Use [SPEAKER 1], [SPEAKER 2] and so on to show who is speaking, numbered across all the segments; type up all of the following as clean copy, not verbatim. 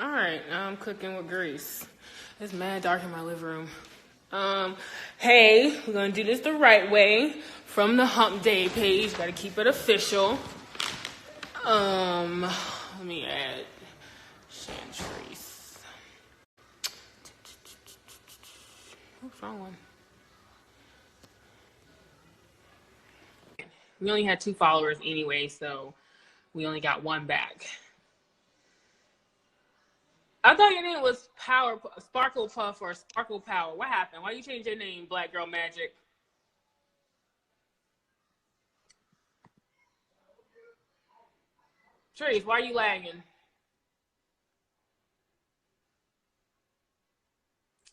[SPEAKER 1] All right, now I'm cooking with grease. It's mad dark in my living room. Hey, we're gonna do this the right way from the Hump Day page. Gotta keep it official. Let me add Chantrice. What's wrong one? We only had 2 followers anyway, so we only got 1 back. I thought your name was Sparkle Puff or Sparkle Power. What happened? Why you change your name, Black Girl Magic? Trace, why are you lagging?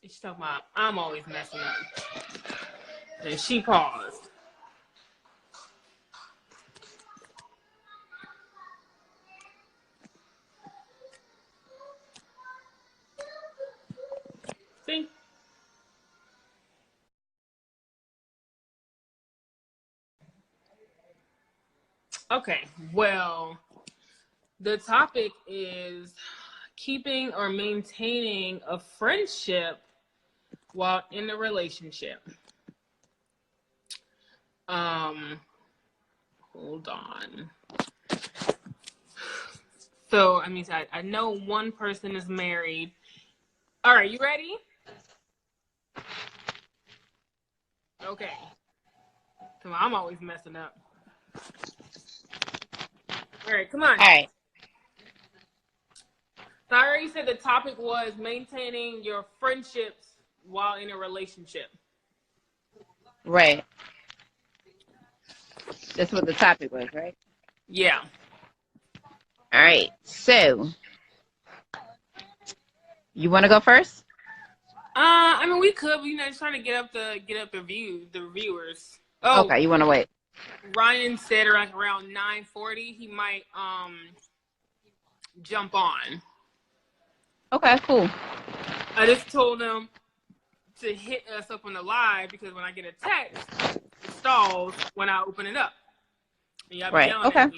[SPEAKER 1] She's talking about I'm always messing up. And she paused. See? Okay, well, the topic is keeping or maintaining a friendship while in a relationship. Hold on. So, I know one person is married. All right, you ready? Okay. Come on, I'm always messing up. All right, come on.
[SPEAKER 2] All right.
[SPEAKER 1] So I already said the topic was maintaining your friendships while in a relationship.
[SPEAKER 2] Right. That's what the topic was, right?
[SPEAKER 1] Yeah.
[SPEAKER 2] All right. So, you want to go first?
[SPEAKER 1] We could, but just trying to get up the viewers. Oh,
[SPEAKER 2] Okay. You want to wait?
[SPEAKER 1] Ryan said around 9:40 he might jump on.
[SPEAKER 2] Okay. Cool.
[SPEAKER 1] I just told him to hit us up on the live because when I get a text, it stalls when I open it up.
[SPEAKER 2] Right. Okay.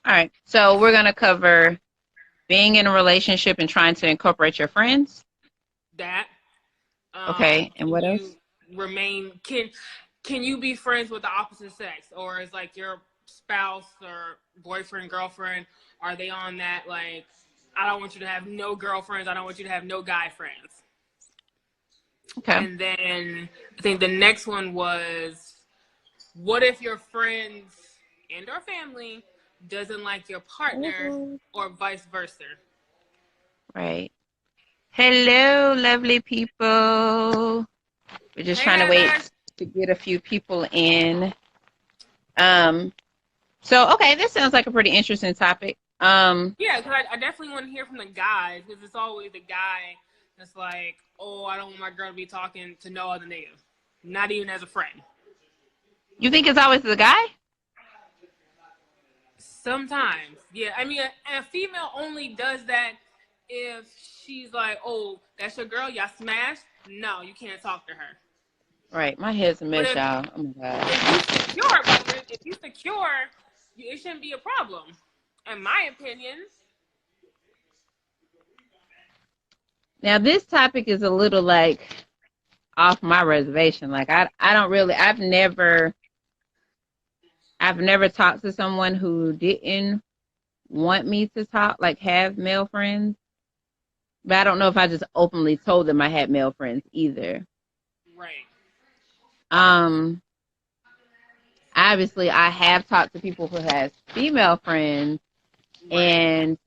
[SPEAKER 2] All right. So we're gonna cover being in a relationship and trying to incorporate your friends.
[SPEAKER 1] That.
[SPEAKER 2] Okay. And what else?
[SPEAKER 1] Can you be friends with the opposite sex, or is like your spouse or boyfriend, girlfriend, are they on that like I don't want you to have no girlfriends, I don't want you to have no guy friends?
[SPEAKER 2] Okay.
[SPEAKER 1] And then I think the next one was, what if your friends and or family doesn't like your partner or vice versa?
[SPEAKER 2] Right. Hello, lovely people. We're just trying to wait to get a few people in. So, okay, this sounds like a pretty interesting topic.
[SPEAKER 1] Yeah, because I definitely want to hear from the guys, because it's always the guy that's like, oh, I don't want my girl to be talking to no other nigga, not even as a friend.
[SPEAKER 2] You think it's always the guy?
[SPEAKER 1] Sometimes, yeah. A female only does that if she's like, oh, that's your girl, y'all smashed? No, you can't talk to her.
[SPEAKER 2] Right, my head's a mess, y'all. Oh my God.
[SPEAKER 1] If you secure, it shouldn't be a problem, in my opinion.
[SPEAKER 2] Now, this topic is a little like off my reservation. Like I don't really. I've never talked to someone who didn't want me to talk, like have male friends. But I don't know if I just openly told them I had male friends either.
[SPEAKER 1] Right.
[SPEAKER 2] Obviously I have talked to people who has female friends, right. And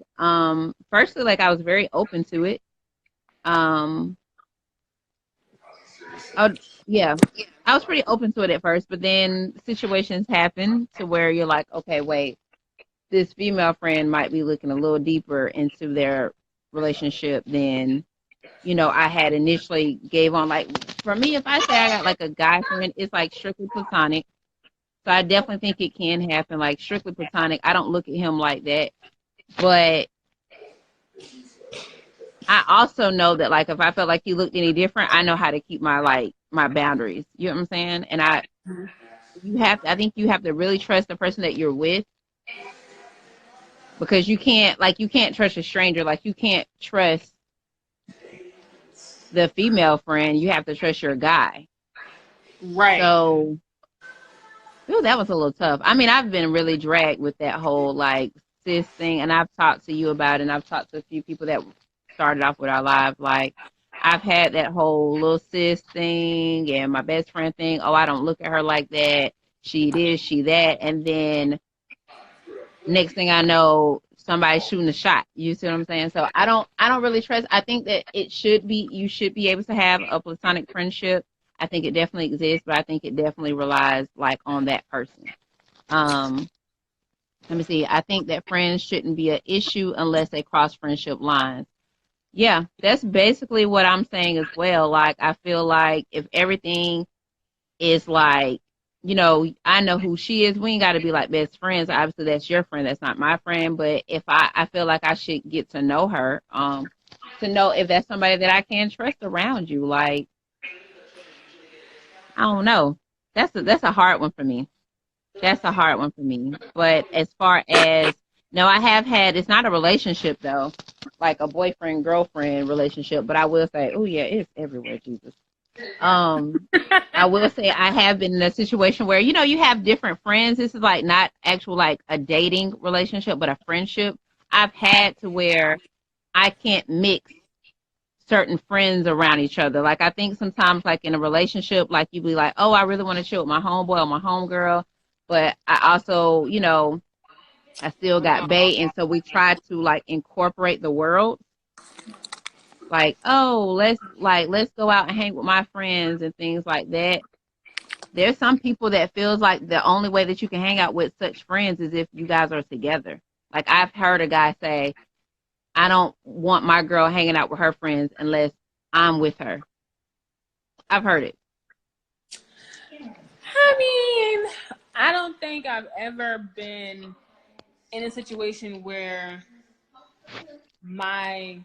[SPEAKER 2] firstly, like I was very open to it. Yeah, I was pretty open to it at first, but then situations happen to where you're like, okay, wait, this female friend might be looking a little deeper into their relationship than, I had initially gave on. Like for me, if I say I got like a guy friend, it's like strictly platonic. So I definitely think it can happen, like strictly platonic. I don't look at him like that. But I also know that like if I felt like he looked any different, I know how to keep my boundaries. You know what I'm saying? And I think you have to really trust the person that you're with. because you can't trust a stranger. Like, you can't trust the female friend. You have to trust your guy.
[SPEAKER 1] Right.
[SPEAKER 2] So, ooh, that was a little tough. I mean, I've been really dragged with that whole like cis thing, and I've talked to you about it, and I've talked to a few people that started off with our lives. Like, I've had that whole little cis thing and my best friend thing. Oh, I don't look at her like that. She this, she that, and then next thing I know, somebody's shooting a shot. You see what I'm saying? So I don't really trust. I think that you should be able to have a platonic friendship. I think it definitely exists, but I think it definitely relies like on that person. Um, Let me see. I think that friends shouldn't be an issue unless they cross friendship lines. Yeah, that's basically what I'm saying as well. Like, I feel like if everything is like, I know who she is. We ain't got to be like best friends. Obviously, that's your friend. That's not my friend. But if I feel like I should get to know her, to know if that's somebody that I can trust around you. Like, I don't know. That's a hard one for me. That's a hard one for me. But as far as no, I have had. It's not a relationship though, like a boyfriend girlfriend relationship. But I will say, oh yeah, it's everywhere, Jesus. Um, I will say I have been in a situation where, you have different friends. This is like not actual like a dating relationship, but a friendship. I've had to where I can't mix certain friends around each other. Like, I think sometimes like in a relationship, like you be like, oh, I really want to chill with my homeboy or my homegirl, but I also, I still got bait, and so we try to like incorporate the world. Like, oh, let's go out and hang with my friends and things like that. There's some people that feels like the only way that you can hang out with such friends is if you guys are together. Like, I've heard a guy say, I don't want my girl hanging out with her friends unless I'm with her. I've heard it.
[SPEAKER 1] I mean, I don't think I've ever been in a situation where my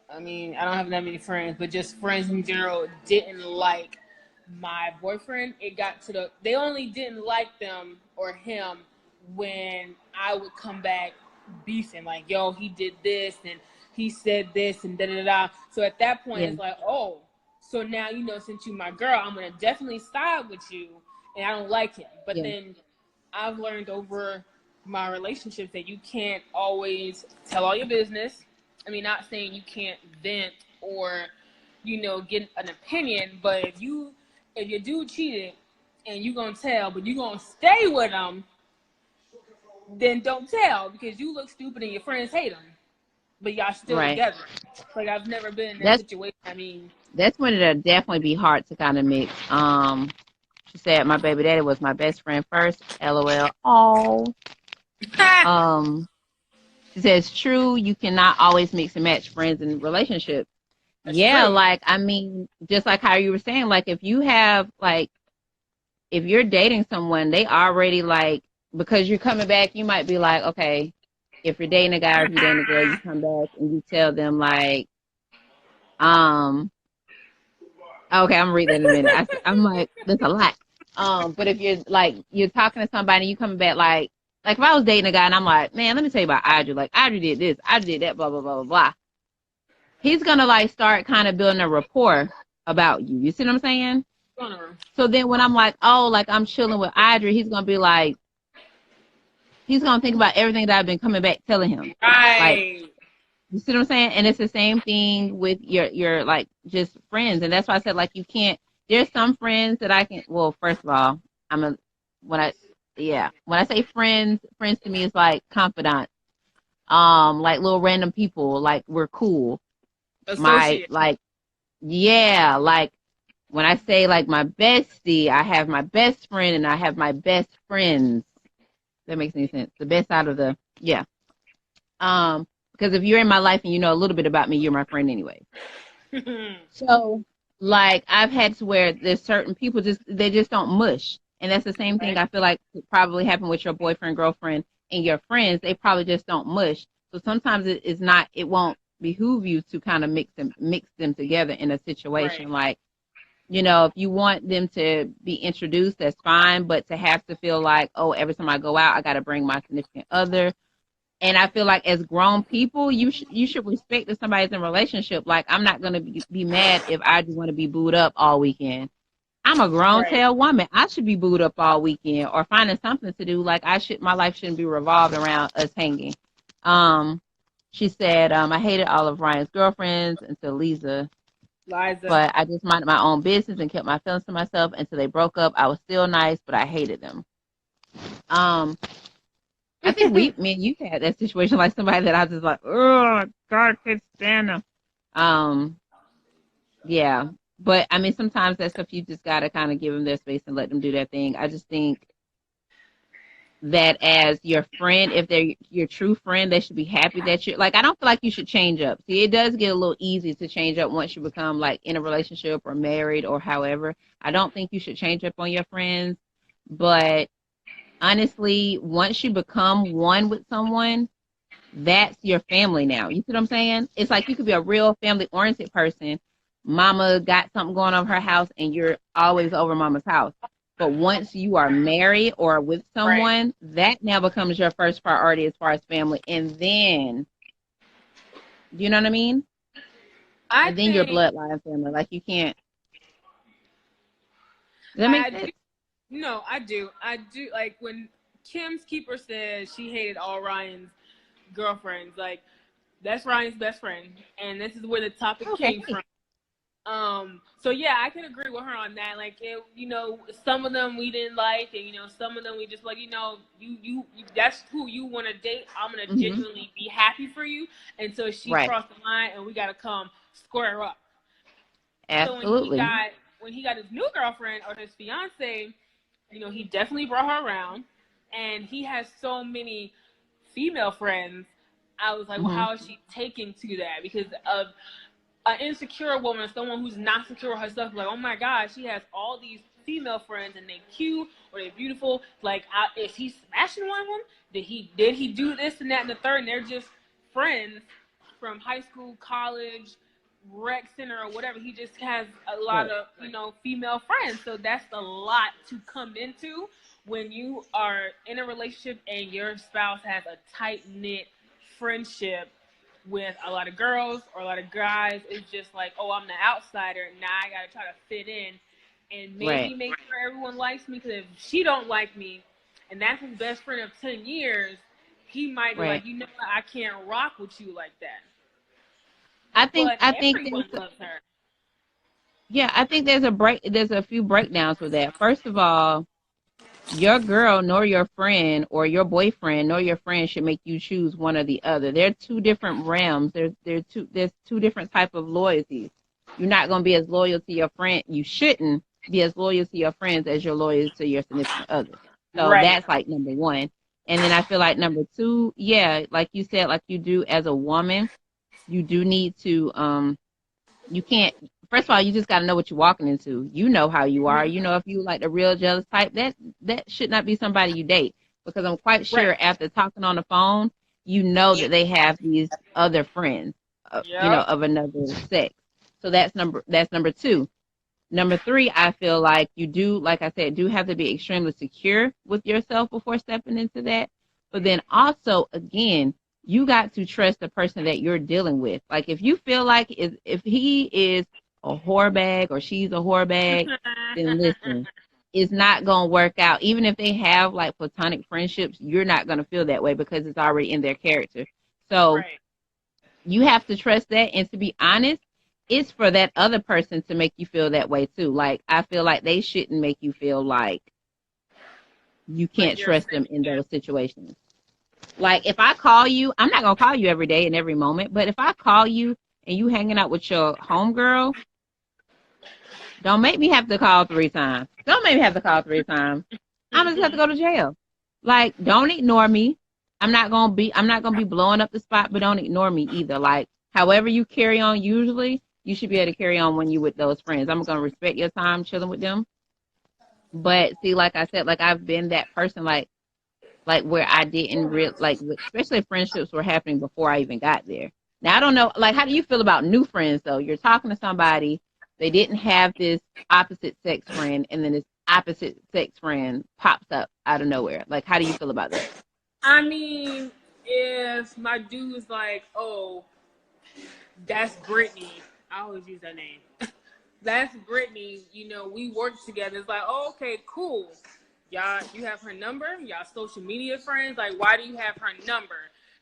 [SPEAKER 1] I mean, I don't have that many friends, but just friends in general didn't like my boyfriend. It got to they only didn't like them or him when I would come back beefing, like, yo, he did this and he said this and da da da. So at that point,
[SPEAKER 2] Yeah.
[SPEAKER 1] it's like, oh, so now, since you my girl, I'm going to definitely side with you, and I don't like him. But
[SPEAKER 2] Yeah.
[SPEAKER 1] then I've learned over my relationships that you can't always tell all your business. I mean, not saying you can't vent or, get an opinion, but if your dude cheated and you gonna tell, but you gonna stay with him, then don't tell, because you look stupid and your friends hate him, but y'all still
[SPEAKER 2] Right.
[SPEAKER 1] together. Like, I've never been in that
[SPEAKER 2] That's
[SPEAKER 1] situation. I mean,
[SPEAKER 2] that's when it'll definitely be hard to kind of mix. She said my baby daddy was my best friend first. LOL. Oh. She says true. You cannot always mix and match friends and relationships.
[SPEAKER 1] that's
[SPEAKER 2] Yeah,
[SPEAKER 1] true.
[SPEAKER 2] like, I mean, just like how you were saying, like, if you have like, if you're dating someone, they already like, because you're coming back, you might be like, okay, if you're dating a guy or if you're dating a girl, you come back and you tell them like, um, okay, I'm reading in a minute. I'm like, there's a lot. But if you're like, you're talking to somebody, you coming back like if I was dating a guy and I'm like, man, let me tell you about Audrey. Like, Audrey did this, Audrey did that, blah blah blah blah blah. He's gonna like start kind of building a rapport about you. You see what I'm saying? So then when I'm like, oh, like I'm chilling with Audrey, he's gonna be like, he's gonna think about everything that I've been coming back telling him. Like,
[SPEAKER 1] Right.
[SPEAKER 2] you see what I'm saying? And it's the same thing with your like just friends. And that's why I said, like, you can't, there's some friends that I can, well, first of all, when I say friends to me is like confidant. Like little random people, like we're cool. My,
[SPEAKER 1] Associate.
[SPEAKER 2] like, yeah, like when I say like my bestie, I have my best friend and I have my best friends. That makes any sense. The best out of the, yeah. Because if you're in my life and you know a little bit about me, you're my friend anyway. So, like, I've had to where there's certain people they just don't mush, and that's the same thing I feel like could probably happen with your boyfriend, girlfriend, and your friends. They probably just don't mush. So sometimes it won't behoove you to kind of mix them together in a situation.
[SPEAKER 1] Right.
[SPEAKER 2] Like, if you want them to be introduced, that's fine, but to have to feel like, oh, every time I go out, I got to bring my significant other. And I feel like as grown people, you should respect if somebody's in a relationship. Like, I'm not going to be mad if I just want to be booed up all weekend. I'm a grown
[SPEAKER 1] Right.
[SPEAKER 2] tail woman. I should be booed up all weekend or finding something to do. Like, my life shouldn't be revolved around us hanging. She said, I hated all of Ryan's girlfriends until Liza,
[SPEAKER 1] Liza.
[SPEAKER 2] but I just minded my own business and kept my feelings to myself until they broke up. I was still nice, but I hated them. I think me and you had that situation, like somebody that I was just like, oh God, I can't stand them. Yeah, but I mean, sometimes that stuff you just gotta kind of give them their space and let them do their thing. I just think that as your friend, if they're your true friend, they should be happy that you're like. I don't feel like you should change up. See, it does get a little easy to change up once you become like in a relationship or married or however. I don't think you should change up on your friends, but honestly, once you become one with someone, that's your family now. You see what I'm saying? It's like you could be a real family oriented person. Mama got something going on in her house and you're always over mama's house. But once you are married or with someone, right, that now becomes your first priority as far as family. And then, you know what I mean? And then your bloodline family. Like, you can't. Does that make sense?
[SPEAKER 1] No, I do. Like, when Kim's Keeper said she hated all Ryan's girlfriends, like, that's Ryan's best friend. And this is where the topic came from. So yeah, I can agree with her on that. Like, some of them we didn't like, and some of them we just like, you that's who you want to date. I'm gonna genuinely be happy for you. And so she crossed the line, and we gotta come square up.
[SPEAKER 2] Absolutely.
[SPEAKER 1] So when he got his new girlfriend or his fiance, he definitely brought her around, and he has so many female friends. I was like, well, how is she taking to that? Because of an insecure woman, someone who's not secure herself, like, oh my God, she has all these female friends and they cute or they're beautiful. Like, is he smashing one of them? Did he do this and that and the third? And they're just friends from high school, college, rec center, or whatever. He just has a lot of female friends. So that's a lot to come into when you are in a relationship and your spouse has a tight knit friendship with a lot of girls or a lot of guys. It's just like, oh, I'm the outsider. Now I got to try to fit in and maybe make sure everyone likes me. Because if she don't like me, and that's his best friend of 10 years, he might be like, I can't rock with you like that.
[SPEAKER 2] I think
[SPEAKER 1] everyone loves her.
[SPEAKER 2] Yeah, I think there's a few breakdowns with that. First of all, your girl nor your friend or your boyfriend nor your friend should make you choose one or the other. They're two different realms. There's two different type of loyalties. You're not going to be as loyal to your friend. You shouldn't be as loyal to your friends as you're loyal to your significant other. So that's like number one. And then I feel like number two, like you said, like you do as a woman, you do need to, you can't, first of all, you just got to know what you're walking into. You know how you are. If you like the real jealous type, that should not be somebody you date, because I'm quite sure after talking on the phone, that they have these other friends, of another sex. So that's number two. Number three, I feel like you do, like I said, do have to be extremely secure with yourself before stepping into that. But then also, again, you got to trust the person that you're dealing with. Like, if you feel like if he is a whore bag or she's a whore bag, then listen, it's not going to work out. Even if they have like platonic friendships, you're not going to feel that way because it's already in their character. So you have to trust that. And to be honest, it's for that other person to make you feel that way too. Like, I feel like they shouldn't make you feel like you can't trust them in those situations. Like, if I call you, I'm not going to call you every day and every moment, but if I call you and you hanging out with your homegirl, don't make me have to call 3 times. Don't make me have to call 3 times. I'm just have to go to jail. Like, don't ignore me. I'm not going to be blowing up the spot, but don't ignore me either. Like, however you carry on usually, you should be able to carry on when you with those friends. I'm going to respect your time chilling with them. But see, like I said, like, I've been that person, like where I didn't especially if friendships were happening before I even got there. Now, I don't know, like, how do you feel about new friends, though? You're talking to somebody, they didn't have this opposite sex friend, and then this opposite sex friend pops up out of nowhere. Like, how do you feel about that?
[SPEAKER 1] I mean, if because my dude was like, oh, that's Brittany. I always use that name. That's Brittany. You know, we worked together. It's like, oh, okay, cool. Y'all, you have her number? Y'all social media friends? Like, why do you have her number?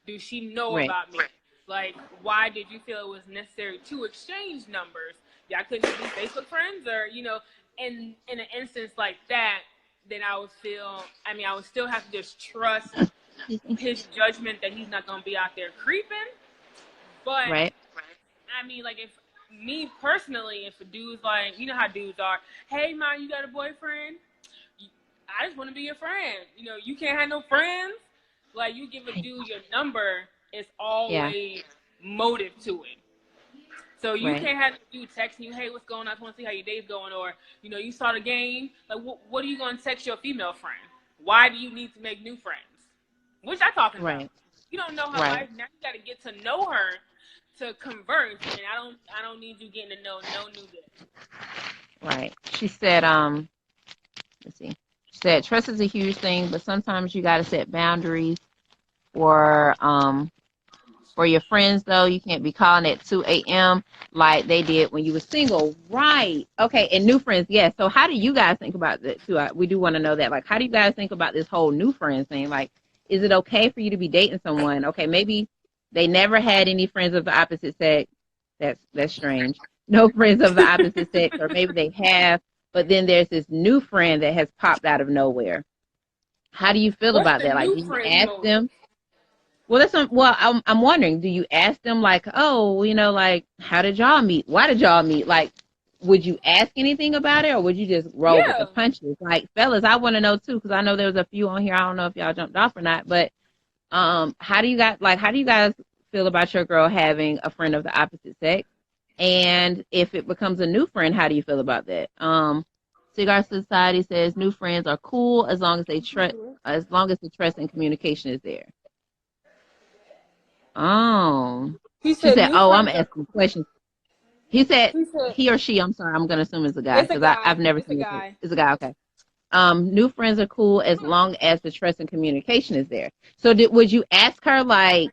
[SPEAKER 1] Does she know
[SPEAKER 2] Right.
[SPEAKER 1] about me? Like, why did you feel it was necessary to exchange numbers? Y'all couldn't be Facebook friends? Or, you know, in an instance like that, then I would feel, I mean, I would still have to just trust his judgment that he's not going to be out there creeping. But,
[SPEAKER 2] Right.
[SPEAKER 1] I mean, like, if me personally, if a dude's like, you know how dudes are, hey, man, you got a boyfriend? I just want to be your friend. You know, you can't have no friends. Like, you give a dude your number, it's always motive to it. So you can't have a dude texting you, hey, what's going on? I just want to see how your day's going. Or, you know, you saw the game. Like, what are you going to text your female friend? Why do you need to make new friends? Which I'm talking about. You don't know her life. Now you got to get to know her to converse. And I don't need you getting to know no new bit.
[SPEAKER 2] Right. She said, let's see. She said, trust is a huge thing, but sometimes you got to set boundaries for your friends, though. You can't be calling at 2 a.m. like they did when you were single. Right. Okay. And new friends. Yes. So how do you guys think about that too? We do want to know that. Like, how do you guys think about this whole new friends thing? Like, is it okay for you to be dating someone? Okay. Maybe they never had any friends of the opposite sex. That's strange. No friends of the opposite sex, or maybe they have, but then there's this new friend that has popped out of nowhere. How do you feel about that? Like, do you ask them? Well, I'm wondering, do you ask them like, oh, you know, like, how did y'all meet? Why did y'all meet? Like, would you ask anything about it, or would you just roll with the punches? Like, fellas, I want to know too, because I know there was a few on here. I don't know if y'all jumped off or not, but how do you guys feel about your girl having a friend of the opposite sex? And if it becomes a new friend, how do you feel about that? Cigar Society says new friends are cool as long as the trust and communication is there. Oh, she said, "Oh, I'm asking questions." He said, he or she. I'm sorry, I'm gonna assume it's a guy because I've never seen it. It's a guy. Okay. New friends are cool as long as the trust and communication is there. So, would you ask her like,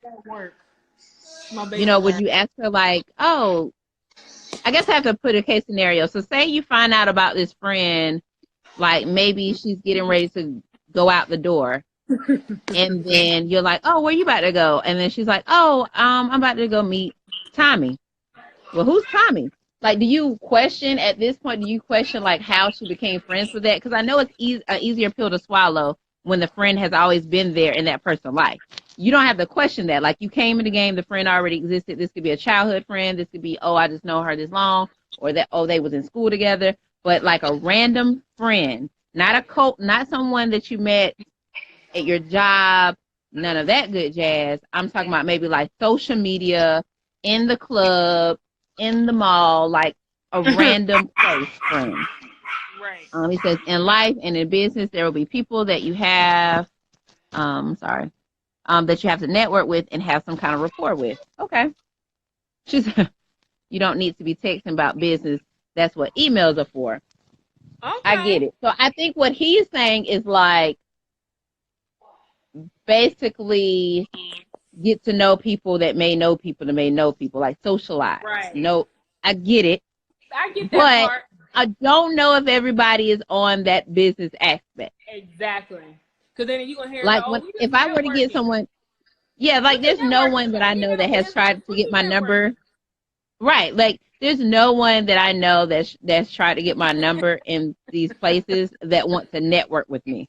[SPEAKER 2] you know, would you ask her like, oh, I guess I have to put a case scenario. So, say you find out about this friend, like maybe she's getting ready to go out the door. And then you're like, oh, where you about to go? And then she's like, oh, I'm about to go meet Tommy. Well, who's Tommy? Like, do you question at this point? Do you question like how she became friends with that? Because I know it's an easier pill to swallow when the friend has always been there in that person's life. You don't have to question that. Like, you came in the game, the friend already existed. This could be a childhood friend. This could be, oh, I just know her this long, or that, oh, they was in school together. But like a random friend, not someone that you met at your job, none of that good jazz. I'm talking about maybe like social media, in the club, in the mall, like a random place friend. Right. He says, in life and in business, there will be people that you have, that you have to network with and have some kind of rapport with. Okay. She said, you don't need to be texting about business. That's what emails are for. Okay. I get it. So I think what he's saying is like, basically get to know people that may know people that may know people, like socialize. Right. No, I get it. I get that part. I don't know if everybody is on that business aspect.
[SPEAKER 1] Exactly. Because then you're going to hear
[SPEAKER 2] like if I were to get someone, like there's no one that I know that has tried to get my number. Right. Like there's no one that I know that's tried to get my number in these places that want to network with me.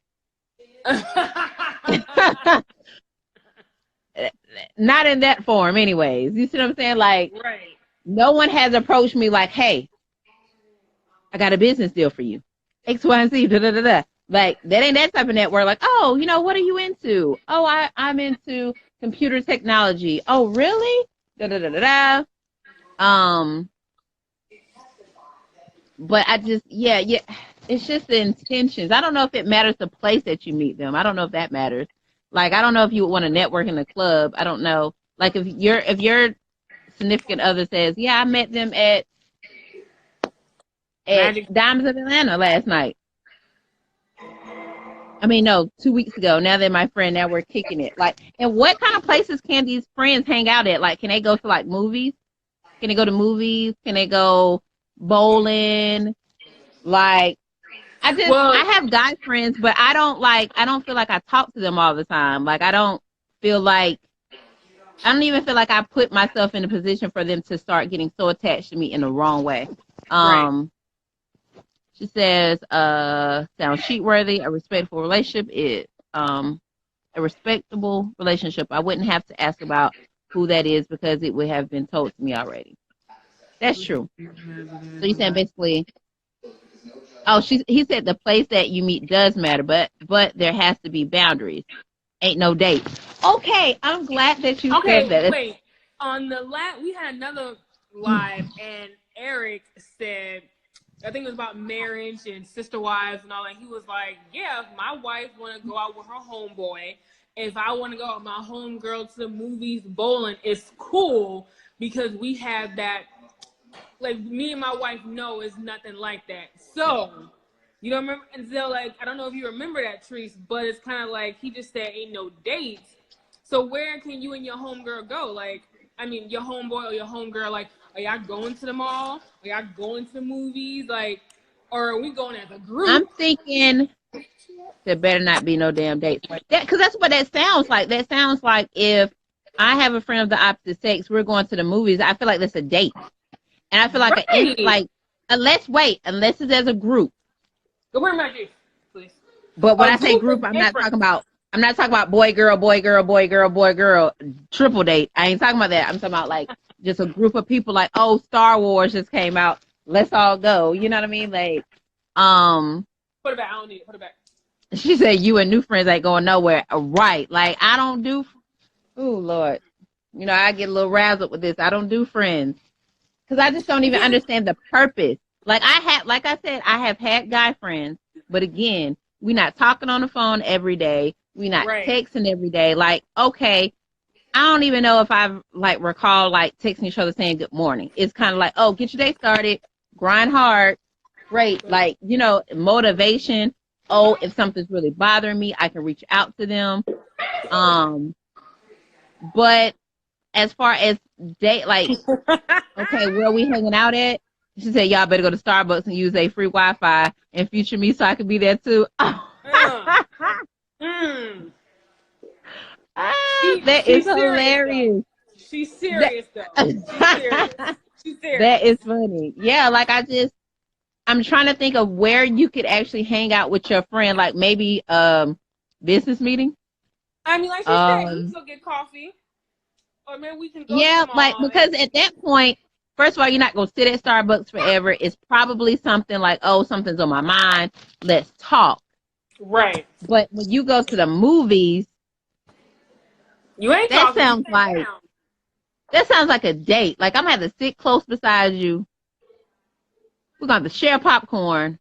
[SPEAKER 2] Not in that form anyways. You see what I'm saying? Like, right. No one has approached me like, hey, I got a business deal for you. X, Y, and Z, da, da, da, da. Like, that ain't that type of network. Like, oh, you know, what are you into? Oh, I'm into computer technology. Oh, really? Da, da, da, da, da. But I just, yeah. It's just the intentions. I don't know if it matters the place that you meet them. I don't know if that matters. Like, I don't know if you would want to network in the club. I don't know. Like, if your significant other says, yeah, I met them at Diamonds of Atlanta last night. I mean, no, 2 weeks ago. Now they're my friend. Now we're kicking it. Like, and what kind of places can these friends hang out at? Like, can they go to like movies? Can they go to movies? Can they go bowling? Like,
[SPEAKER 1] Well,
[SPEAKER 2] I have guy friends, but I don't feel like I talk to them all the time. Like, I don't even feel like I put myself in a position for them to start getting so attached to me in the wrong way.
[SPEAKER 1] right.
[SPEAKER 2] She says, sounds sheet worthy. A respectful relationship is a respectable relationship. I wouldn't have to ask about who that is because it would have been told to me already. That's true. So you saying basically, he said the place that you meet does matter, but there has to be boundaries. Ain't no date. Okay, I'm glad that you said that.
[SPEAKER 1] Wait. On the we had another live, and Eric said, I think it was about marriage and sister wives and all that. He was like, yeah, if my wife want to go out with her homeboy, if I want to go with my homegirl to the movies, bowling, it's cool because we have that. Like, me and my wife know it's nothing like that. So, you don't remember? And so, like, I don't know if you remember that, Treese, but it's kind of like he just said ain't no dates. So where can you and your homegirl go? Like, I mean, your homeboy or your homegirl, like, are y'all going to the mall? Are y'all going to the movies? Like, or are we going as a group?
[SPEAKER 2] I'm thinking there better not be no damn dates. Because that's what that sounds like. That sounds like if I have a friend of the opposite sex, we're going to the movies. I feel like that's a date. And I feel like unless it's as a group.
[SPEAKER 1] Go bring my juice, please.
[SPEAKER 2] But when I say group, I'm not talking about boy, girl, boy, girl, boy, girl, boy, girl, triple date. I ain't talking about that. I'm talking about like just a group of people like, oh, Star Wars just came out. Let's all go. You know what I mean? Like,
[SPEAKER 1] put it back. I don't need it. Put it back.
[SPEAKER 2] She said you and new friends ain't going nowhere. Right. Like, I don't do, oh, Lord. You know, I get a little razzled with this. I don't do friends. Because I just don't even understand the purpose. Like I said, I have had guy friends, but again, we're not talking on the phone every day. We're not texting every day. Like, okay, I don't even know if I've like recall like texting each other saying good morning. It's kind of like, oh, get your day started, grind hard, great. Like, you know, motivation. Oh, if something's really bothering me, I can reach out to them. But as far as date, like, okay, where are we hanging out at? She said, y'all better go to Starbucks and use a free Wi-Fi and feature me so I can be there too. That is hilarious.
[SPEAKER 1] She's serious, though. She's serious.
[SPEAKER 2] That is funny. Yeah, like I'm trying to think of where you could actually hang out with your friend, like maybe business meeting.
[SPEAKER 1] I mean, like she said, you can go get coffee. Or maybe we can go
[SPEAKER 2] yeah, like because at that point, first of all, you're not gonna sit at Starbucks forever. It's probably something like, oh, something's on my mind. Let's talk.
[SPEAKER 1] Right.
[SPEAKER 2] But when you go to the movies,
[SPEAKER 1] you ain't
[SPEAKER 2] that
[SPEAKER 1] talking.
[SPEAKER 2] sounds like a date. Like I'm gonna have to sit close beside you. We're gonna have to share popcorn.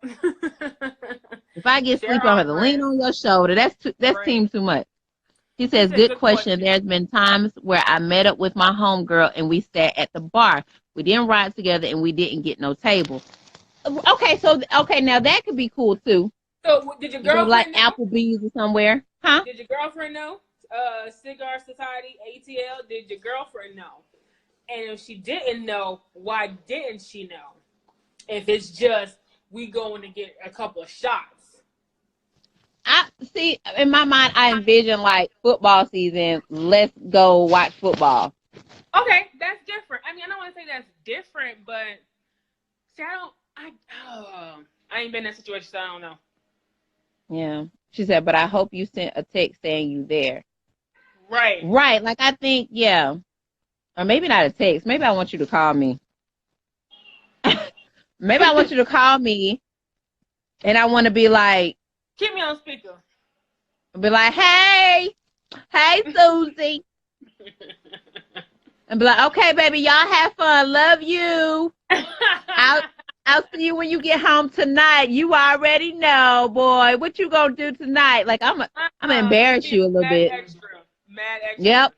[SPEAKER 2] If I get sleepy, I'm gonna have to lean on your shoulder. That seems too much. He says, good question. There's been times where I met up with my homegirl and we sat at the bar. We didn't ride together and we didn't get no table. Okay, now that could be cool too.
[SPEAKER 1] So did your girlfriend
[SPEAKER 2] like
[SPEAKER 1] know?
[SPEAKER 2] Applebee's or somewhere? Huh?
[SPEAKER 1] Did your girlfriend know? Cigar Society, ATL, did your girlfriend know? And if she didn't know, why didn't she know? If it's just we going to get a couple of shots.
[SPEAKER 2] I see in my mind I envision like football season, let's go watch football.
[SPEAKER 1] Okay, that's different. I mean, I don't want to say that's different, but see, I ain't been in that situation, so I don't know.
[SPEAKER 2] Yeah. She said, but I hope you sent a text saying you there.
[SPEAKER 1] Right.
[SPEAKER 2] Right. Like I think, yeah. Or maybe not a text. Maybe I want you to call me. Maybe I want you to call me and I want to be like,
[SPEAKER 1] keep me on speaker.
[SPEAKER 2] Be like, hey Susie. And be like, okay, baby, y'all have fun. Love you. I'll see you when you get home tonight. You already know, boy. What you gonna do tonight? Like I'm gonna embarrass you a little bit.
[SPEAKER 1] Mad extra.
[SPEAKER 2] Yep.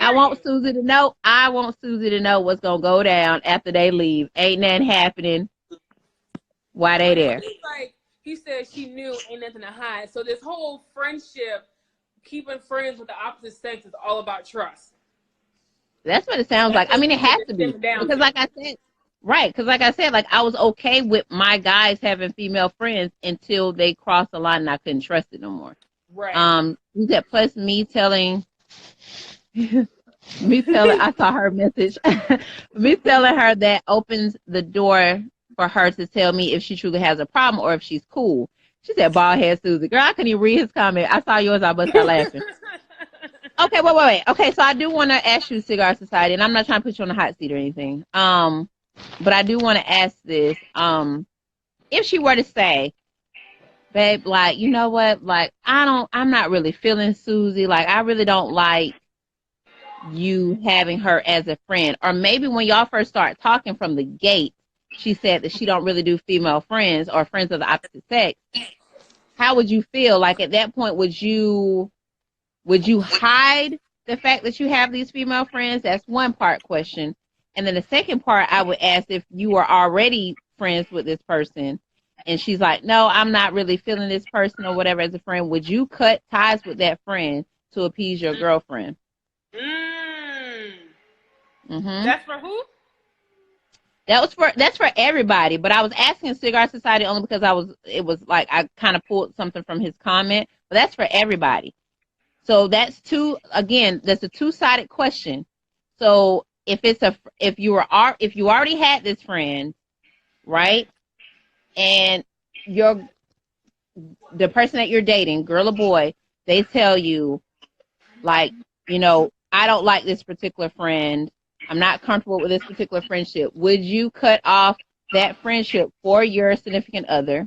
[SPEAKER 2] I want Susie to know. I want Susie to know what's gonna go down after they leave. Ain't nothing happening while they there.
[SPEAKER 1] he said she knew ain't nothing to hide. So this whole friendship, keeping friends with the opposite sex is all about trust.
[SPEAKER 2] That's what it sounds like. I mean, it has to be. Because like I said, right, because like I said, like I was okay with my guys having female friends until they crossed the line and I couldn't trust it no more.
[SPEAKER 1] Right.
[SPEAKER 2] He said, plus me telling, I saw her message, me telling her that opens the door for her to tell me if she truly has a problem or if she's cool. She said, bald head Susie. Girl, I couldn't even read his comment. I saw yours, I bust out laughing. Okay, wait. Okay, so I do want to ask you, Cigar Society, and I'm not trying to put you on the hot seat or anything. But I do want to ask this. If she were to say, babe, like, you know what, like, I'm not really feeling Susie. Like, I really don't like you having her as a friend. Or maybe when y'all first start talking from the gate, she said that she don't really do female friends or friends of the opposite sex. How would you feel? Like, at that point, would you hide the fact that you have these female friends? That's one part question. And then the second part, I would ask if you were already friends with this person and she's like, no, I'm not really feeling this person or whatever as a friend. Would you cut ties with that friend to appease your girlfriend?
[SPEAKER 1] That's for who?
[SPEAKER 2] That's for everybody. But I was asking Cigar Society only because it was like I kind of pulled something from his comment. But that's for everybody. So that's a two-sided question. So if you already had this friend, right, and the person that you're dating, girl or boy, they tell you, like, you know, I don't like this particular friend. I'm not comfortable with this particular friendship. Would you cut off that friendship for your significant other?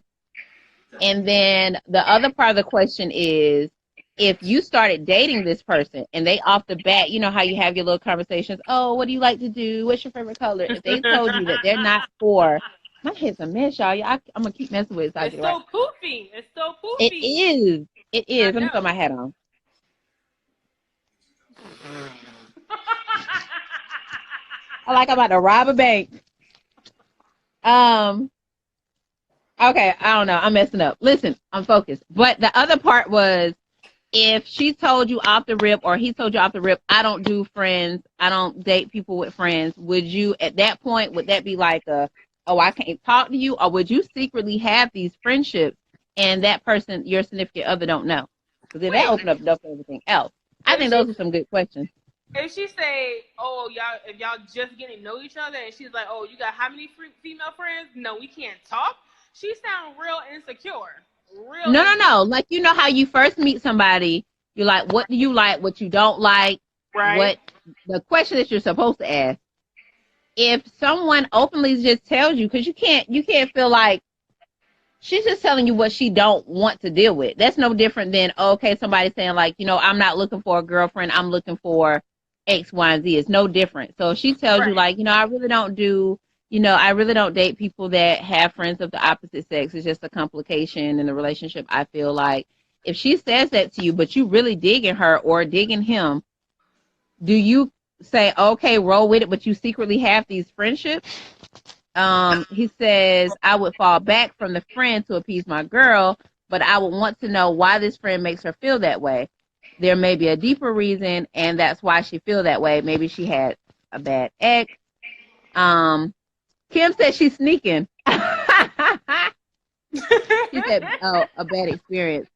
[SPEAKER 2] And then the other part of the question is, if you started dating this person and they off the bat, you know how you have your little conversations, oh, what do you like to do? What's your favorite color? If they told you that they're not for, my head's a mess, y'all. I'm going to keep messing with it.
[SPEAKER 1] It's so poofy. It's so poofy.
[SPEAKER 2] It is. It is. Let me put my hat on. I'm about to rob a bank. Okay, I don't know. I'm messing up. Listen, I'm focused. But the other part was, if she told you off the rip or he told you off the rip, I don't do friends, I don't date people with friends, would you, at that point, would that be like I can't talk to you? Or would you secretly have these friendships and that person, your significant other, don't know? Because then that opened up the door for everything else. I think those are some good questions.
[SPEAKER 1] If she say, oh, if y'all just getting to know each other, and she's like, oh, you got how many female friends? No, we can't talk. She sounds real insecure.
[SPEAKER 2] No. Like, you know how you first meet somebody, you're like, what do you like, what you don't like,
[SPEAKER 1] right?
[SPEAKER 2] What the question that you're supposed to ask. If someone openly just tells you, because you can't feel like she's just telling you what she don't want to deal with. That's no different than, okay, somebody saying like, you know, I'm not looking for a girlfriend, I'm looking for X, Y, and Z. It's no different. So if she tells you like, you know, I really don't date people that have friends of the opposite sex. It's just a complication in the relationship. I feel like if she says that to you, but you really digging her or digging him, do you say, okay, roll with it, but you secretly have these friendships? He says, I would fall back from the friend to appease my girl, but I would want to know why this friend makes her feel that way. There may be a deeper reason, and that's why she feel that way. Maybe she had a bad ex. Kim said she's sneaking. She said, oh, a bad experience.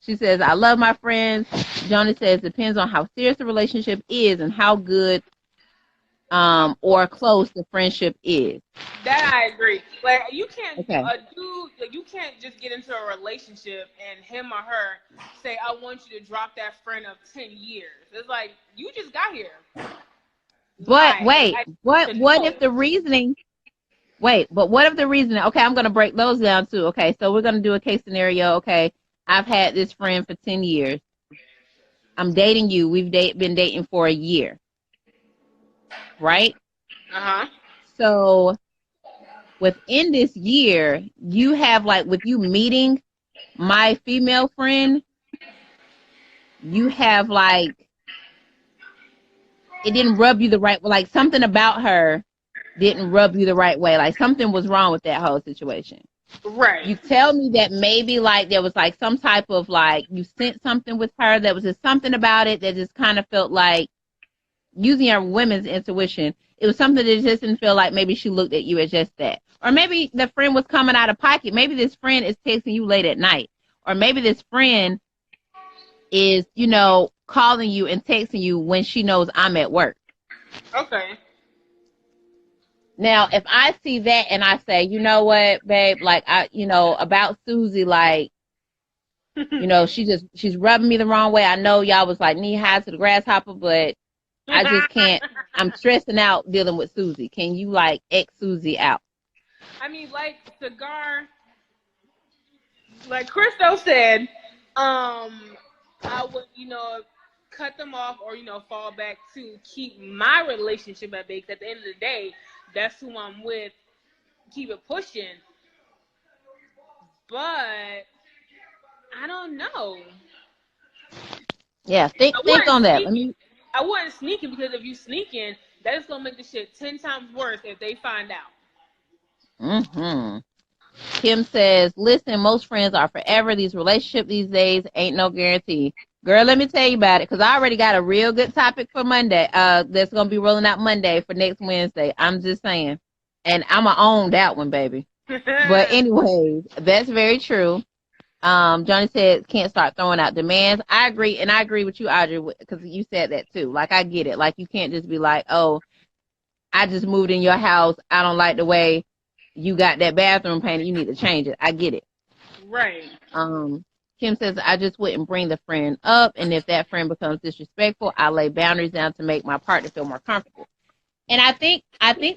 [SPEAKER 2] She says, I love my friends. Johnny says, depends on how serious the relationship is and how good or close the friendship is.
[SPEAKER 1] That I agree. Like, you can't you can't just get into a relationship and him or her say, I want you to drop that friend of 10 years. It's like, you just got here.
[SPEAKER 2] But wait, what if the reasoning... but what if the reason, okay, I'm going to break those down too. Okay, so we're going to do a case scenario. Okay, I've had this friend for 10 years. I'm dating you. We've been dating for a year. Right?
[SPEAKER 1] Uh-huh.
[SPEAKER 2] So within this year, you have, like, with you meeting my female friend, you have, like, it didn't rub you the right way. Like, something about her didn't rub you the right way. Like, something was wrong with that whole situation.
[SPEAKER 1] Right.
[SPEAKER 2] You tell me that maybe like there was like some type of like you sent something with her that was just something about it that just kind of felt like using our women's intuition. It was something that just didn't feel like maybe she looked at you as just that. Or maybe the friend was coming out of pocket. Maybe this friend is texting you late at night. Or maybe this friend is, you know, calling you and texting you when she knows I'm at work.
[SPEAKER 1] Okay.
[SPEAKER 2] Now, if I see that and I say, you know what, babe, like about Susie, like, you know, she's rubbing me the wrong way. I know y'all was like knee high to the grasshopper, but I just can't. I'm stressing out dealing with Susie. Can you like X Susie out?
[SPEAKER 1] I mean, like Cigar, like Christo said, I would, cut them off or, fall back to keep my relationship at bay. 'Cause at the end of the day, that's who I'm with. Keep it pushing. But I don't know.
[SPEAKER 2] Yeah, think on that.
[SPEAKER 1] I wasn't sneaking because if you sneaking, that is gonna make the shit 10 times worse if they find out.
[SPEAKER 2] Mm-hmm. Kim says, listen, most friends are forever. These relationships these days ain't no guarantee. Girl, let me tell you about it, because I already got a real good topic for Monday. That's gonna be rolling out Monday for next Wednesday. I'm just saying. And I'ma own that one, baby. But anyways, that's very true. Johnny said can't start throwing out demands. I agree, and I agree with you, Audrey, because you said that too. Like, I get it. Like, you can't just be like, oh, I just moved in your house. I don't like the way you got that bathroom painted. You need to change it. I get it.
[SPEAKER 1] Right.
[SPEAKER 2] Kim says, I just wouldn't bring the friend up, and if that friend becomes disrespectful, I lay boundaries down to make my partner feel more comfortable. And I think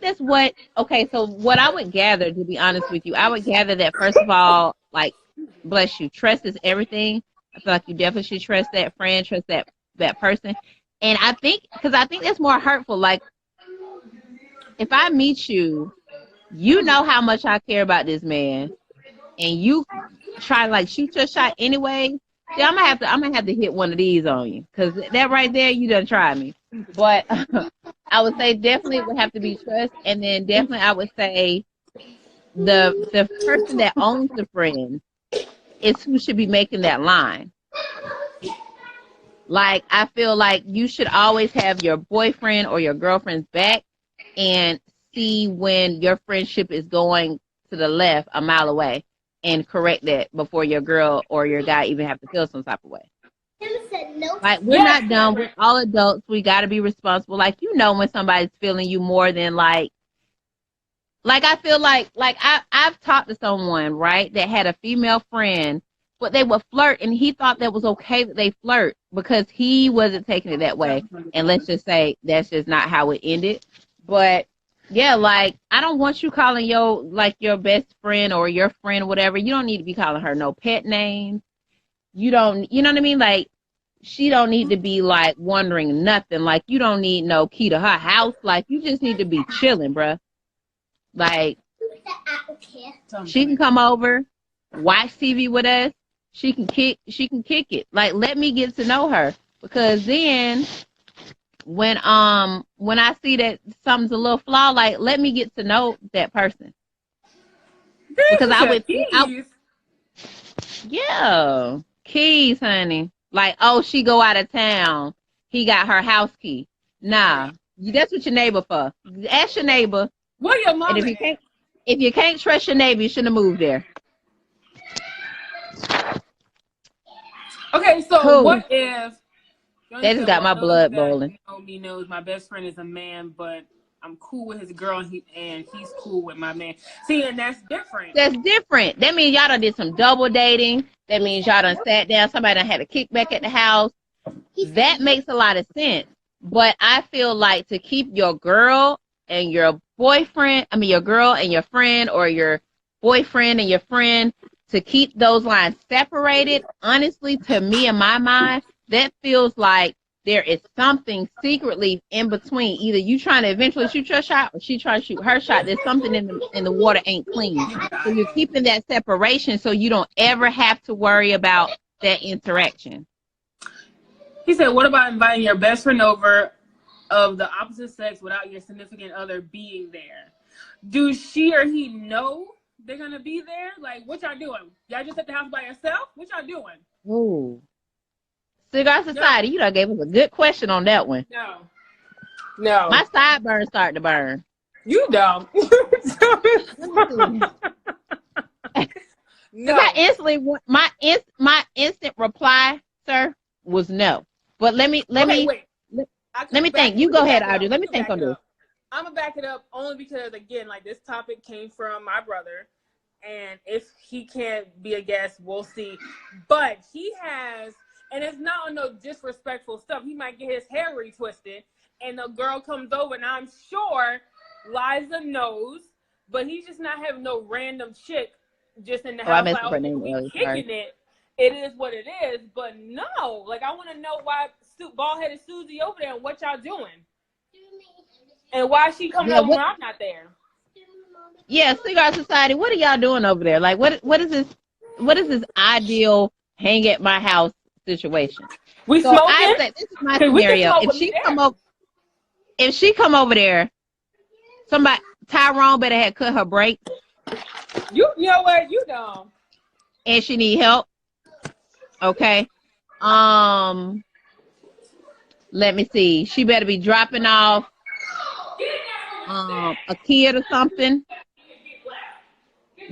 [SPEAKER 2] that's what, okay, so what I would gather, to be honest with you, I would gather that, first of all, like, bless you, trust is everything. I feel like you definitely should trust that friend, trust that person. And I think that's more hurtful. Like, if I meet you, you know how much I care about this man, and you try to like shoot your shot anyway. See, I'm gonna have to hit one of these on you, because that right there, you done tried me. But I would say definitely it would have to be trust, and then definitely I would say the person that owns the friend is who should be making that line. Like, I feel like you should always have your boyfriend or your girlfriend's back and see when your friendship is going to the left a mile away and correct that before your girl or your guy even have to feel some type of way. Like, we're not dumb. We're all adults. We got to be responsible. Like, you know when somebody's feeling you more than like I feel like I've talked to someone, right, that had a female friend, but they would flirt, and he thought that was okay that they flirt because he wasn't taking it that way. And let's just say that's just not how it ended. But yeah, like, I don't want you calling your best friend or your friend or whatever. You don't need to be calling her no pet names. You know what I mean? Like, she don't need to be like wondering nothing. Like, you don't need no key to her house. Like, you just need to be chilling, bruh. Like, she can come over, watch TV with us. She can kick it. Like, let me get to know her, because then when I see that something's a little flaw, like, let me get to know that person. Because yeah, keys, honey. Like, oh, she go out of town. He got her house key. Nah, that's what your neighbor for. Ask your neighbor.
[SPEAKER 1] Where your mom?
[SPEAKER 2] And if you can't trust your neighbor, you shouldn't have moved there.
[SPEAKER 1] Okay, so cool. What if
[SPEAKER 2] that just got my blood boiling?
[SPEAKER 1] Me knows my best friend is a man, but I'm cool with his girl, and he's cool with my man. See, and that's different.
[SPEAKER 2] That's different. That means y'all done did some double dating. That means y'all done sat down. Somebody done had a kickback at the house. That makes a lot of sense. But I feel like to keep your girl and your boyfriend, your girl and your friend, or your boyfriend and your friend, to keep those lines separated, honestly, to me, in my mind, that feels like there is something secretly in between. Either you trying to eventually shoot your shot, or she trying to shoot her shot. There's something in the water ain't clean. So you're keeping that separation so you don't ever have to worry about that interaction.
[SPEAKER 1] He said, what about inviting your best friend over of the opposite sex without your significant other being there? Do she or he know They're gonna be there. Like, what y'all doing? Y'all just at the house by yourself? What y'all doing?
[SPEAKER 2] Ooh. Cigar Society, you done gave us a good question on that one.
[SPEAKER 1] No.
[SPEAKER 2] My sideburns starting to burn.
[SPEAKER 1] You don't. No.
[SPEAKER 2] I instantly my instant reply, sir, was no. But let me
[SPEAKER 1] wait.
[SPEAKER 2] let me think. You go ahead, Audrey. Let me think on this.
[SPEAKER 1] I'm gonna back it up only because, again, like, this topic came from my brother, and if he can't be a guest, we'll see. But he has, and it's not on no disrespectful stuff. He might get his hair retwisted, and the girl comes over, and I'm sure Liza knows, but he's just not having no random chick just in the house. Like, okay, we kicking it. It is what it is. But no, like, I want to know why bald-headed Susie over there and what y'all doing. And why she coming over when I'm not there?
[SPEAKER 2] Yeah, Cigar Society, what are y'all doing over there? Like, what is this ideal hang at my house situation?
[SPEAKER 1] We smoking?
[SPEAKER 2] I say this is my scenario. If she come over there, Tyrone better have cut her brakes.
[SPEAKER 1] You know what? You know.
[SPEAKER 2] And she need help. Okay. Let me see. She better be dropping off a kid or something.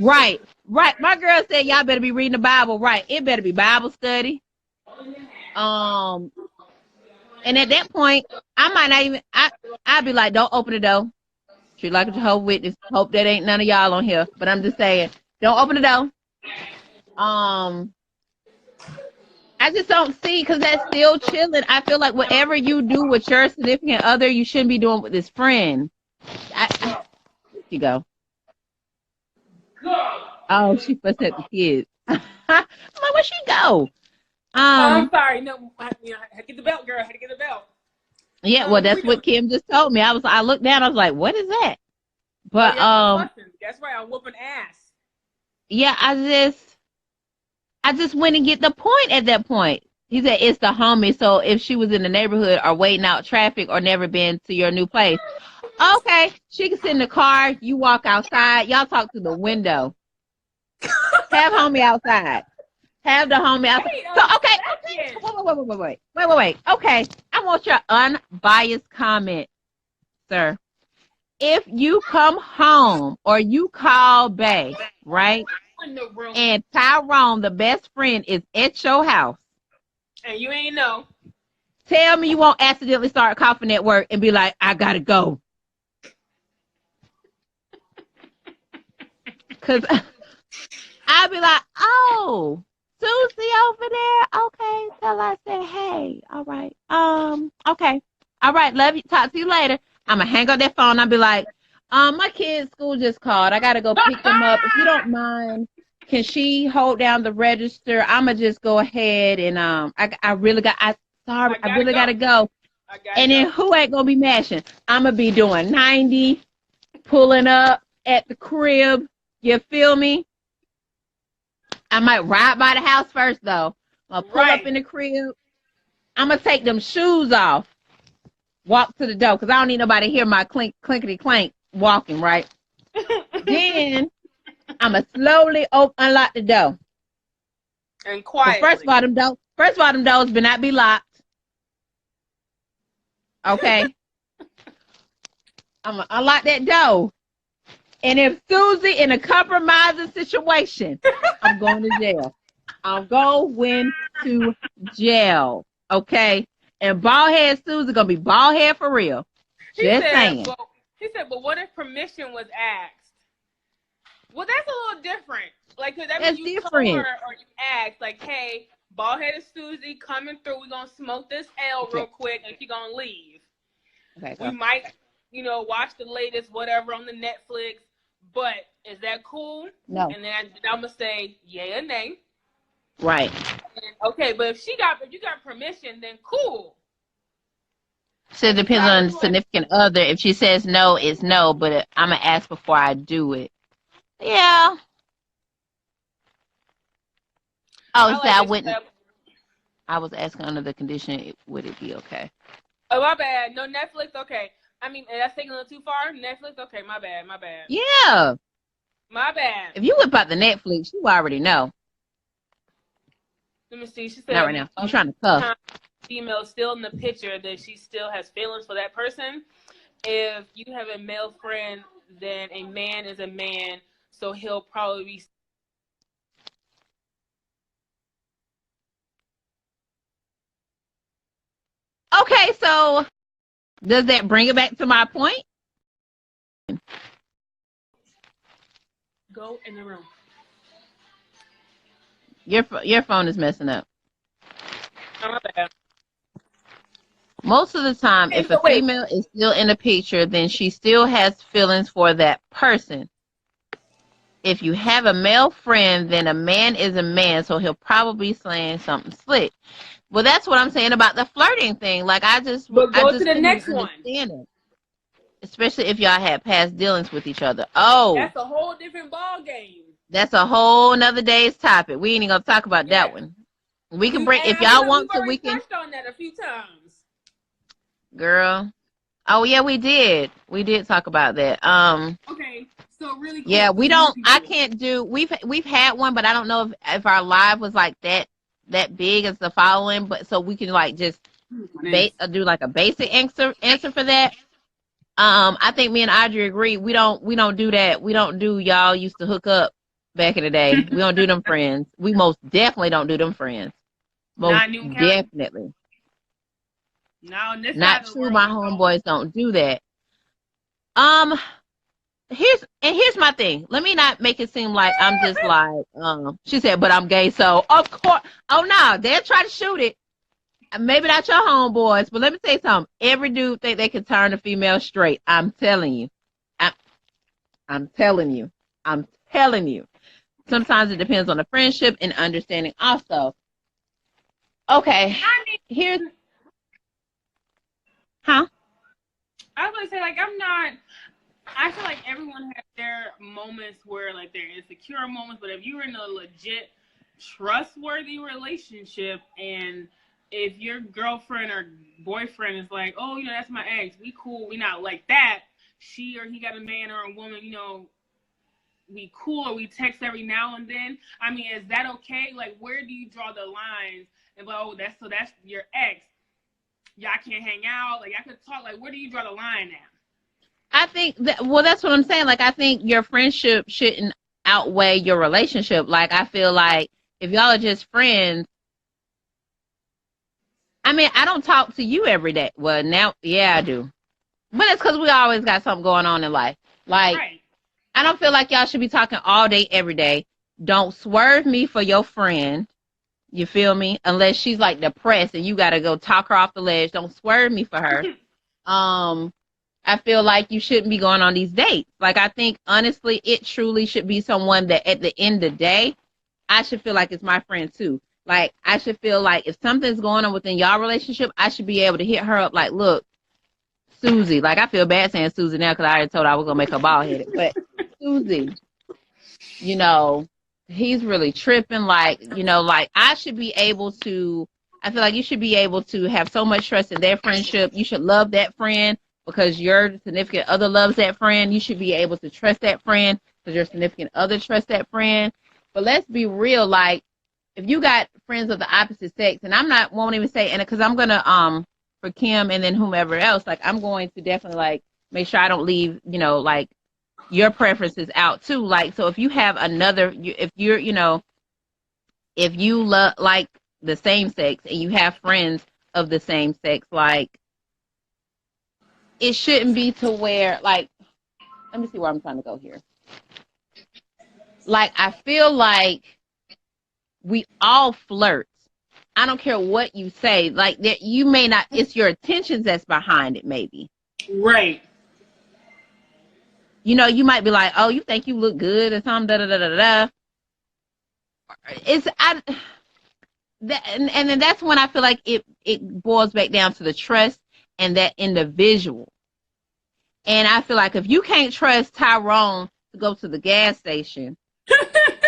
[SPEAKER 2] Right. My girl said y'all better be reading the Bible. Right. It better be Bible study. And at that point, I might not even. I'd be like, don't open the door. Treat like a Jehovah's Witness. Hope that ain't none of y'all on here. But I'm just saying, don't open the door. I just don't see, because that's still chilling. I feel like whatever you do with your significant other, you shouldn't be doing with this friend. You go. Oh, she fussed at the kids. I'm like, where'd she go?
[SPEAKER 1] I'm sorry. No, I had to get the belt, girl. I had to get the belt.
[SPEAKER 2] Yeah, well, that's what Kim just told me. I looked down. I was like, what is that? But
[SPEAKER 1] that's right. I'm whooping ass.
[SPEAKER 2] Yeah, I just went and get the point at that point. He said it's the homie. So if she was in the neighborhood or waiting out traffic or never been to your new place, okay, she can sit in the car. You walk outside. Y'all talk through the window. Have homie outside. Have the homie outside. So okay. Wait. Okay, I want your unbiased comment, sir. If you come home or you call Bay, right? And Tyrone, the best friend, is at your house.
[SPEAKER 1] And you ain't know.
[SPEAKER 2] Tell me you won't accidentally start coughing at work and be like, I gotta go. Because I'll be like, oh, Susie over there? Okay. Till I say, hey, all right. Okay. All right, love you. Talk to you later. I'm going to hang up that phone. I'll be like, my kid's school just called. I got to go pick them up. If you don't mind, can she hold down the register? I'm going to just go ahead and I really got to go. And then who ain't going to be mashing? I'm going to be doing 90, pulling up at the crib. You feel me? I might ride by the house first, though. I'll pull up in the crib. I'm going to take them shoes off. Walk to the door, because I don't need nobody to hear my clinkety clank walking, right? Then I'm going to slowly unlock the door.
[SPEAKER 1] And quietly.
[SPEAKER 2] First of all, them doors better not be locked. Okay? I'm going to unlock that door. And if Susie in a compromising situation, I'm going to jail. I'm going to jail. Okay? And bald-head Susie going to be bald-head for real. Just saying.
[SPEAKER 1] He said, but what if permission was asked? Well, that's a little different. Like, because that means you told her or you asked, like, hey, bald-headed Susie coming through. We're going to smoke this L real quick, and she's going to leave. Okay, we might, watch the latest whatever on the Netflix. But is that cool?
[SPEAKER 2] No.
[SPEAKER 1] And then I'm going to say yay or nay.
[SPEAKER 2] Right.
[SPEAKER 1] And, okay, but if you got permission, then cool.
[SPEAKER 2] So it depends on the significant other. If she says no, it's no, but I'm going to ask before I do it. Yeah. Oh, so I wouldn't. I was asking under the condition, would it be okay?
[SPEAKER 1] Oh, my bad. No Netflix? Okay. I mean, that's taking a little too far. Netflix? Okay, my bad.
[SPEAKER 2] Yeah.
[SPEAKER 1] My bad.
[SPEAKER 2] If you whip out the Netflix, you already know.
[SPEAKER 1] Let me see. She
[SPEAKER 2] Not right
[SPEAKER 1] said,
[SPEAKER 2] now. You trying to cuff.
[SPEAKER 1] female still in the picture that she still has feelings for that person. If you have a male friend, then a man is a man, so he'll probably be.
[SPEAKER 2] Okay, so does that bring it back to my point?
[SPEAKER 1] Go in the room.
[SPEAKER 2] Your phone is messing up.
[SPEAKER 1] Oh, my bad.
[SPEAKER 2] Most of the time, if a female is still in the picture, then she still has feelings for that person. If you have a male friend, then a man is a man, so he'll probably be saying something slick. Well, that's what I'm saying about the flirting thing. Like, I just
[SPEAKER 1] to the
[SPEAKER 2] couldn't
[SPEAKER 1] next
[SPEAKER 2] understand it. Especially if y'all had past dealings with each other. Oh,
[SPEAKER 1] that's a whole different ball game.
[SPEAKER 2] That's a whole nother day's topic. We ain't even gonna talk about that one. We can bring if y'all want to. We can
[SPEAKER 1] touched on that a few times.
[SPEAKER 2] Girl. Oh yeah, we did. We did talk about that.
[SPEAKER 1] Okay, so really.
[SPEAKER 2] Yeah, we don't. I can't do. We've had one, but I don't know if our live was like that big as the following. But so we can like just do like a basic answer for that. I think me and Audrey agree. We don't do that. We don't do y'all used to hook up back in the day. We don't do them friends. We most definitely don't do them friends. Most definitely.
[SPEAKER 1] No,
[SPEAKER 2] not true. My homeboys don't do that. Here's my thing. Let me not make it seem like I'm just like she said, but I'm gay, so of course. Oh no, they'll try to shoot it. Maybe not your homeboys, but let me say something. Every dude think they can turn a female straight. I'm telling you. I'm telling you. I'm telling you. Sometimes it depends on the friendship and understanding also. Okay. Here's Huh?
[SPEAKER 1] I was going to say, like, I feel like everyone has their moments where, like, they're insecure moments, but if you're in a legit, trustworthy relationship, and if your girlfriend or boyfriend is like, oh, you know, that's my ex, we cool, we not like that, she or he got a man or a woman, you know, we cool, or we text every now and then. I mean, is that okay? Like, where do you draw the lines? And, oh, that's your ex. Y'all can't hang out. Like, I could talk. Like, where do you draw the line at?
[SPEAKER 2] I think that's what I'm saying. Like, I think your friendship shouldn't outweigh your relationship. Like, I feel like if y'all are just friends, I mean, I don't talk to you every day. Well, now, yeah, I do. But it's because we always got something going on in life. Like, right. I don't feel like y'all should be talking all day, every day. Don't swerve me for your friend. You feel me? Unless she's like depressed and you got to go talk her off the ledge. Don't swerve me for her. I feel like you shouldn't be going on these dates. Like, I think, honestly, it truly should be someone that at the end of the day, I should feel like it's my friend too. Like, I should feel like if something's going on within y'all relationship, I should be able to hit her up like, look, Susie. Like, I feel bad saying Susie now because I already told her I was going to make her bald-headed. But, Susie, you know, he's really tripping. Like, you know, like, I should be able to, I feel like you should be able to have so much trust in their friendship. You should love that friend because your significant other loves that friend. You should be able to trust that friend because your significant other trusts that friend. But let's be real, like, if you got friends of the opposite sex, and won't even say, and because I'm going to, for Kim and then whomever else, like, I'm going to definitely, like, make sure I don't leave, you know, like, your preferences out too. Like, so if you have if you're, you know, if you love, like, the same sex and you have friends of the same sex, like, it shouldn't be to where, like, let me see where I'm trying to go here. Like, I feel like we all flirt. I don't care what you say. Like, that you may not, it's your intentions that's behind it, maybe.
[SPEAKER 1] Right.
[SPEAKER 2] You know, you might be like, oh, you think you look good or something, da-da-da-da-da. And then that's when I feel like it boils back down to the trust and that individual. And I feel like if you can't trust Tyrone to go to the gas station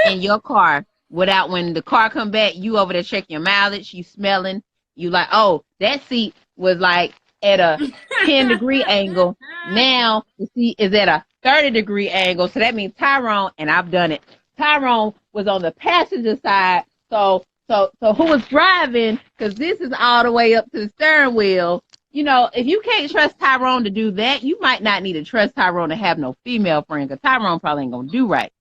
[SPEAKER 2] in your car without, when the car come back, you over there checking your mileage, you smelling, you like, oh, that seat was like at a 10-degree angle. Now the seat is at a 30-degree angle. So that means Tyrone, and I've done it. Tyrone was on the passenger side. So who was driving? Because this is all the way up to the steering wheel. You know, if you can't trust Tyrone to do that, you might not need to trust Tyrone to have no female friend, because Tyrone probably ain't gonna do right.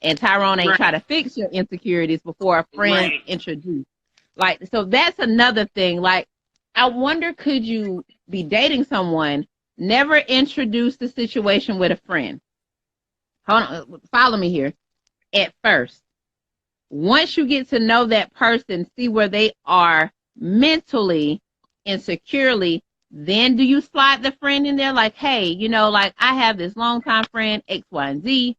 [SPEAKER 2] And Tyrone ain't try to fix your insecurities before a friend introduced. Like, so that's another thing. Like, I wonder, could you be dating someone, never introduce the situation with a friend? Hold on, follow me here. At first, once you get to know that person, see where they are mentally and securely, then do you slide the friend in there like, hey, you know, like, I have this longtime friend, X, Y, and Z.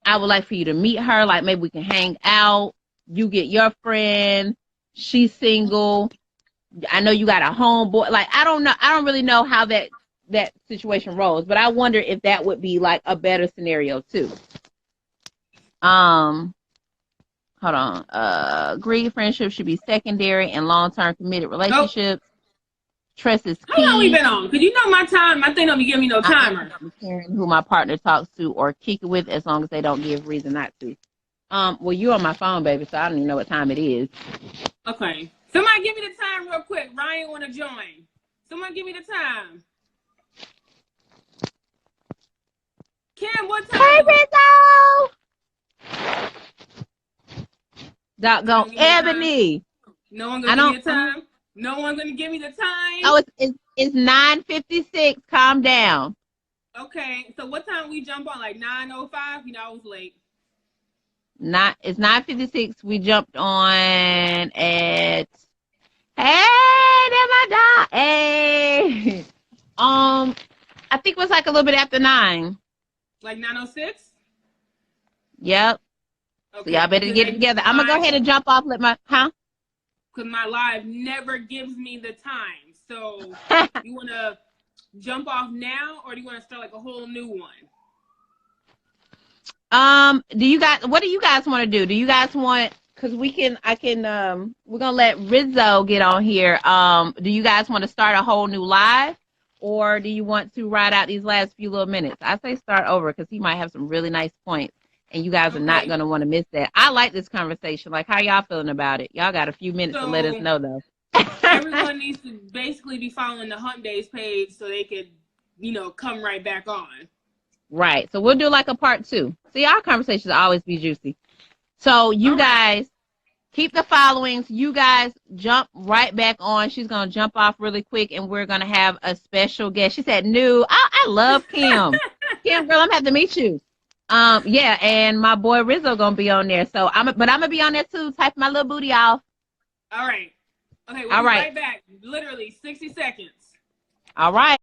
[SPEAKER 2] I would like for you to meet her. Like, maybe we can hang out. You get your friend. She's single. I know you got a homeboy. Like, I don't know. I don't really know how that situation rolls, but I wonder if that would be like a better scenario too. Hold on. Greed friendship should be secondary in long-term committed relationships. Trust is key.
[SPEAKER 1] How long we been on? Because you know my time, my thing don't be giving me no timer.
[SPEAKER 2] I'm caring who my partner talks to or kick it with, as long as they don't give reason not to. Well, you're on my phone, baby, so I don't even know what time it is.
[SPEAKER 1] Okay. Somebody give me the time real quick. Ryan want to join. Someone give me the time. Kim, what time?
[SPEAKER 2] Hey, Rizzo! Doggone Ebony.
[SPEAKER 1] No one gonna give me the time? No one's gonna give me the time?
[SPEAKER 2] Oh, it's 9:56. Calm down.
[SPEAKER 1] Okay, so what time we jump on? Like 9:05? You know, I was late.
[SPEAKER 2] It's 9:56. We jumped on at. Hey, there my dog. Hey. I think it was like a little bit after 9.
[SPEAKER 1] Like 9:06?
[SPEAKER 2] Yep. Okay. So y'all better get it together. I'm gonna go ahead and jump off.
[SPEAKER 1] Because my live never gives me the time. So you want to jump off now, or do you want to start like a whole new one?
[SPEAKER 2] What do you guys want to do? Do you guys want, because we're gonna let Rizzo get on here. Do you guys want to start a whole new live, or do you want to ride out these last few little minutes? I say start over, because he might have some really nice points, and you guys are not going to want to miss that. I like this conversation. Like, how y'all feeling about it? Y'all got a few minutes to let us know, though.
[SPEAKER 1] Everyone needs to basically be following the Hump Days page so they could, come right back on. Right.
[SPEAKER 2] So we'll do like a part 2. See, our conversations always be juicy. So you guys keep the followings. You guys jump right back on. She's going to jump off really quick, and we're going to have a special guest. She said, "New." I love Kim. Kim, girl, I'm going to have to meet you. Yeah, and my boy Rizzo gonna be on there. So I'm gonna be on there too. Type my little booty off.
[SPEAKER 1] All right. Okay, we'll be right back. Literally 60 seconds.
[SPEAKER 2] All right.